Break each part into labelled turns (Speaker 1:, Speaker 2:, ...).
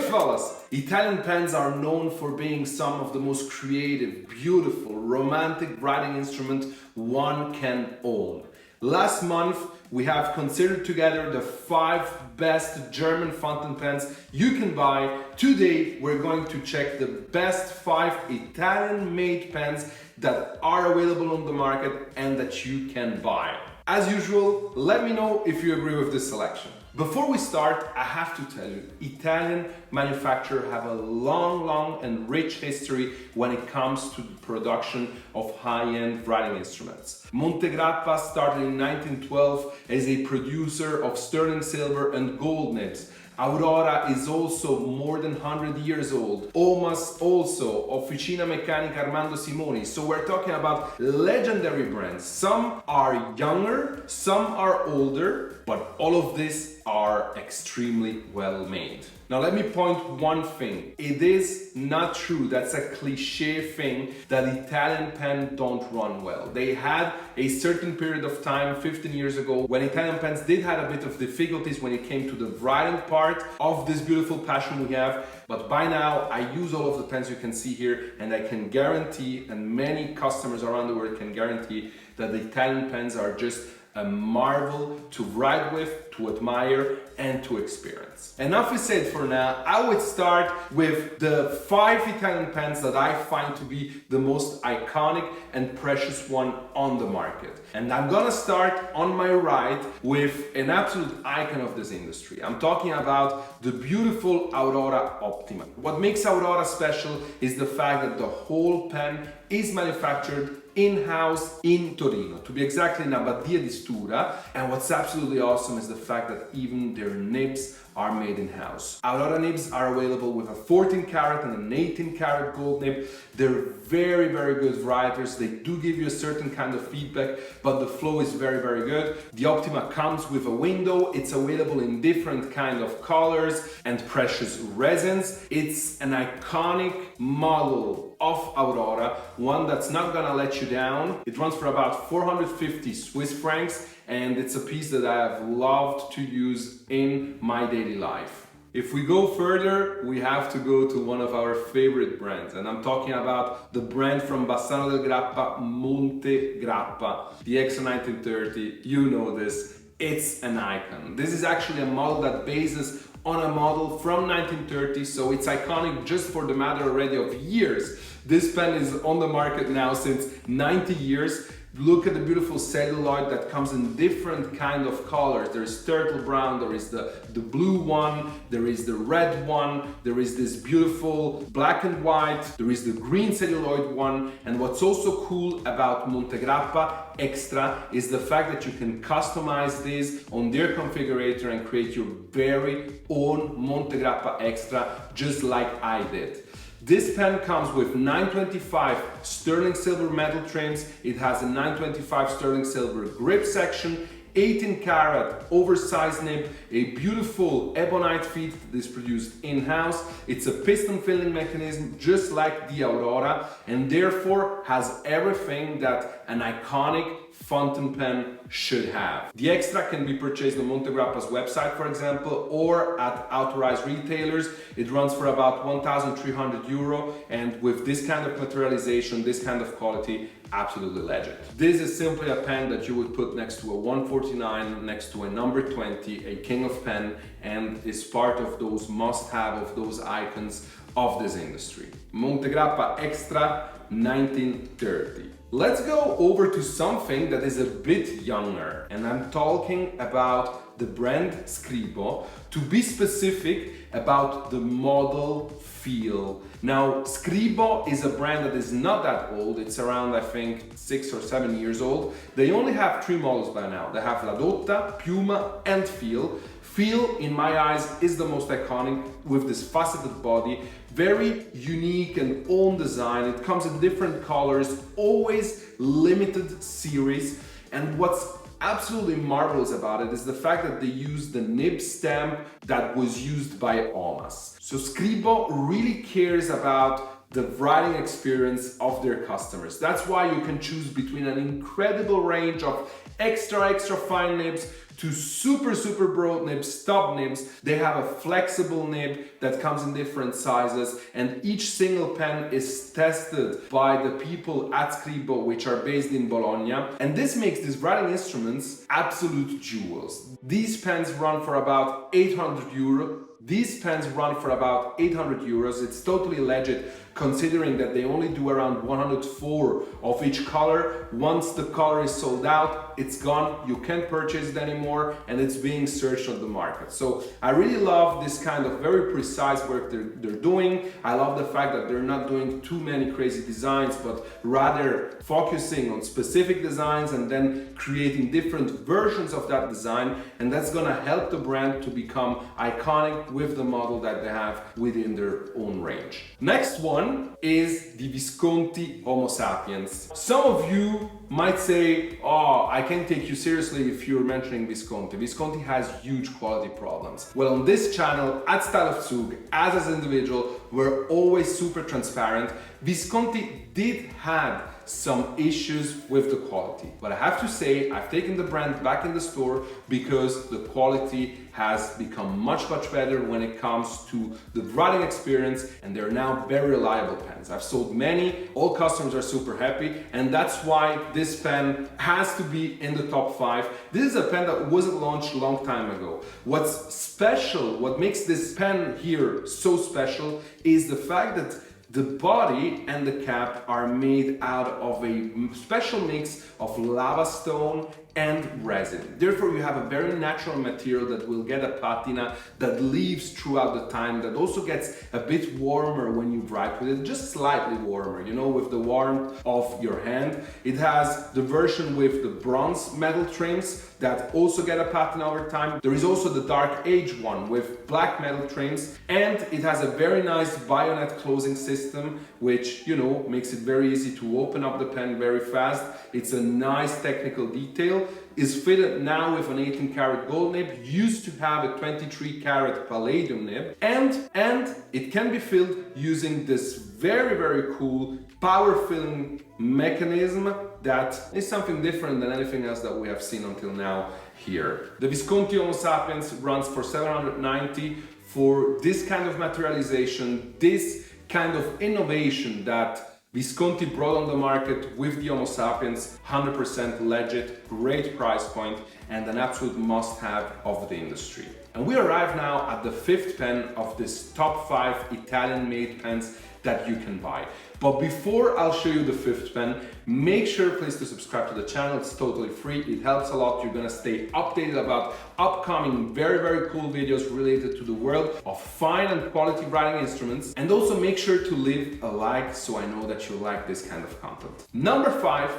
Speaker 1: Goodfellas! Italian pens are known for being some of the most creative, beautiful, romantic writing instruments one can own. Last month, we have considered together the 5 best German fountain pens you can buy. Today, we're going to check the best 5 Italian-made pens that are available on the market and that you can buy. As usual, let me know if you agree with this selection. Before we start, I have to tell you, Italian manufacturers have a long and rich history when it comes to the production of high-end writing instruments. Montegrappa started in 1912 as a producer of sterling silver and gold nibs. Aurora is also more than 100 years old. Omas also, Officina Meccanica Armando Simoni. So we're talking about legendary brands. Some are younger, some are older, but all of these are extremely well made. Now let me point one thing. It is not true, that's a cliche thing, that Italian pens don't run well. They had a certain period of time 15 years ago when Italian pens did have a bit of difficulties when it came to the writing part of this beautiful passion we have. But by now I use all of the pens you can see here, and I can guarantee, and many customers around the world can guarantee, that the Italian pens are just a marvel to write with, to admire, and to experience. Enough is said for now. I would start with the 5 Italian pens that I find to be the most iconic and precious one on the market. And I'm gonna start on my right with an absolute icon of this industry. I'm talking about the beautiful Aurora Optima. What makes Aurora special is the fact that the whole pen is manufactured in-house in Torino, to be exactly in Abbadia di Stura. And what's absolutely awesome is the fact that even their nibs are made in-house. Aurora nibs are available with a 14 karat and an 18 karat gold nib. They're very good writers. They do give you a certain kind of feedback, but the flow is very good. The Optima comes with a window. It's available in different kind of colors and precious resins. It's an iconic model of Aurora, one that's not gonna let you down. It runs for about 450 Swiss francs, and it's a piece that I have loved to use in my daily life. If we go further, we have to go to one of our favorite brands, and I'm talking about the brand from Bassano del Grappa, Montegrappa, the Extra 1930. You know this, it's an icon. This is actually a model that bases on a model from 1930, so it's iconic just for the matter already of years. This pen is on the market now since 90 years. Look at the beautiful celluloid that comes in different kind of colors. There is turtle brown, there is the blue one, there is the red one, there is this beautiful black and white, there is the green celluloid one. And what's also cool about Montegrappa Extra is the fact that you can customize this on their configurator and create your very own Montegrappa Extra, just like I did. This pen comes with 925 sterling silver metal trims. It has a 925 sterling silver grip section, 18 karat oversized nib, a beautiful ebonite feed that is produced in-house. It's a piston filling mechanism just like the Aurora, and therefore has everything that an iconic fountain pen should have. The Extra can be purchased on Montegrappa's website, for example, or at authorized retailers. It runs for about 1,300 euro, and with this kind of materialization, this kind of quality, absolutely legend. This is simply a pen that you would put next to a 149, next to a number 20, a king of pen, and is part of those must-have, of those icons of this industry. Montegrappa Extra 1930. Let's go over to something that is a bit younger, and I'm talking about the brand Scribble, to be specific about the model feel. Now, Scribble is a brand that is not that old. It's around, I think, 6 or 7 years old. They only have 3 models by now. They have La Dotta, Piuma, and Feel. Feel, in my eyes, is the most iconic with this faceted body. Very unique and own design. It comes in different colors, always limited series. And what's absolutely marvelous about it is the fact that they use the nib stamp that was used by Omas. So Scribble really cares about the writing experience of their customers. That's why you can choose between an incredible range of extra fine nibs to super broad nibs, stub nibs. They have a flexible nib that comes in different sizes, and each single pen is tested by the people at Scribble, which are based in Bologna. And this makes these writing instruments absolute jewels. These pens run for about 800 euro. These pens run for about 800 euros. It's totally legit considering that they only do around 104 of each color. Once the color is sold out, it's gone. You can't purchase it anymore, and it's being searched on the market. So I really love this kind of very precise work they're doing. I love the fact that they're not doing too many crazy designs, but rather focusing on specific designs and then creating different versions of that design. And that's gonna help the brand to become iconic with the model that they have within their own range. Next one is the Visconti Homo sapiens. Some of you might say, oh, I can't take you seriously if you're mentioning Visconti. Visconti has huge quality problems. Well, on this channel, at Style of Zug, as an individual, we're always super transparent. Visconti did have some issues with the quality, but I have to say I've taken the brand back in the store because the quality has become much better when it comes to the writing experience, and they're now very reliable pens. I've sold many, all customers are super happy, and that's why this pen has to be in the top 5. This is a pen that wasn't launched a long time ago. What's special, what makes this pen here so special is the fact that the body and the cap are made out of a special mix of lava stone and resin. Therefore, you have a very natural material that will get a patina that leaves throughout the time, that also gets a bit warmer when you write with it, just slightly warmer, you know, with the warmth of your hand. It has the version with the bronze metal trims that also get a patina over time. There is also the dark age one with black metal trims, and it has a very nice bayonet closing system, which, you know, makes it very easy to open up the pen very fast. It's a nice technical detail. Is fitted now with an 18 karat gold nib, used to have a 23 karat palladium nib, and it can be filled using this very cool power filling mechanism that is something different than anything else that we have seen until now here. The Visconti Homo sapiens runs for 790 for this kind of materialization, this kind of innovation that Visconti brought on the market with the Homo sapiens. 100% legit, great price point, and an absolute must-have of the industry. And we arrive now at the 5th pen of this top 5 Italian-made pens that you can buy. But before I'll show you the 5th pen, make sure please to subscribe to the channel. It's totally free. It helps a lot. You're gonna stay updated about upcoming very cool videos related to the world of fine and quality writing instruments. And also make sure to leave a like so I know that you like this kind of content. Number 5,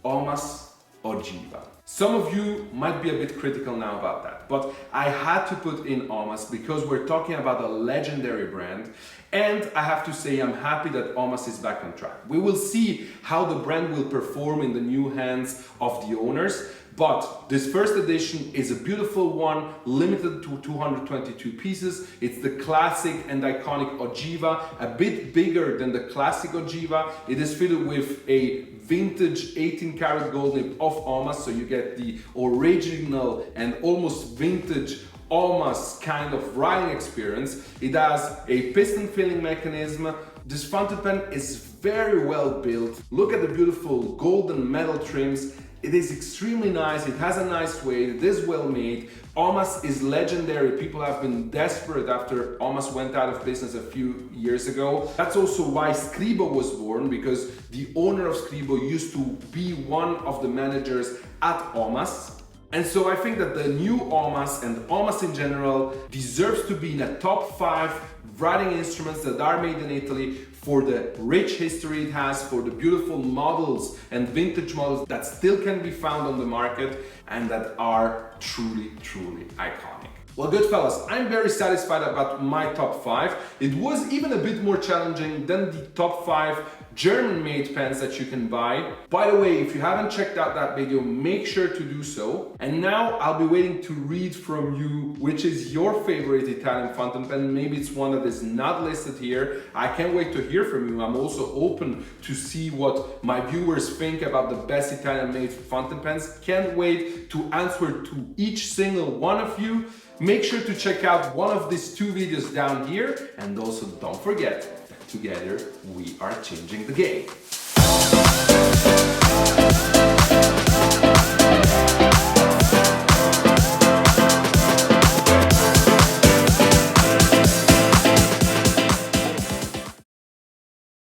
Speaker 1: Omas Ogiva. Some of you might be a bit critical now about that, but I had to put in Omas because we're talking about a legendary brand, and I have to say I'm happy that Omas is back on track. We will see how the brand will perform in the new hands of the owners, but this first edition is a beautiful one, limited to 222 pieces. It's the classic and iconic Ogiva, a bit bigger than the classic Ogiva. It is fitted with a vintage 18 karat gold nib of Omas, so you get the original and almost vintage Omas kind of writing experience. It has a piston filling mechanism. This fountain pen is very well built. Look at the beautiful golden metal trims. It is extremely nice, it has a nice weight, it is well made. Omas is legendary. People have been desperate after Omas went out of business a few years ago. That's also why Scribble was born, because the owner of Scribble used to be one of the managers at Omas. And so I think that the new Omas and Omas in general deserves to be in a top 5 writing instruments that are made in Italy for the rich history it has, for the beautiful models and vintage models that still can be found on the market and that are truly iconic. Well, Goodfellas, I'm very satisfied about my top 5. It was even a bit more challenging than the top 5 German-made pens that you can buy. By the way, if you haven't checked out that video, make sure to do so. And now I'll be waiting to read from you which is your favorite Italian fountain pen. Maybe it's one that is not listed here. I can't wait to hear from you. I'm also open to see what my viewers think about the best Italian-made fountain pens. Can't wait to answer to each single one of you. Make sure to check out one of these two videos down here, and also don't forget, together we are changing the game.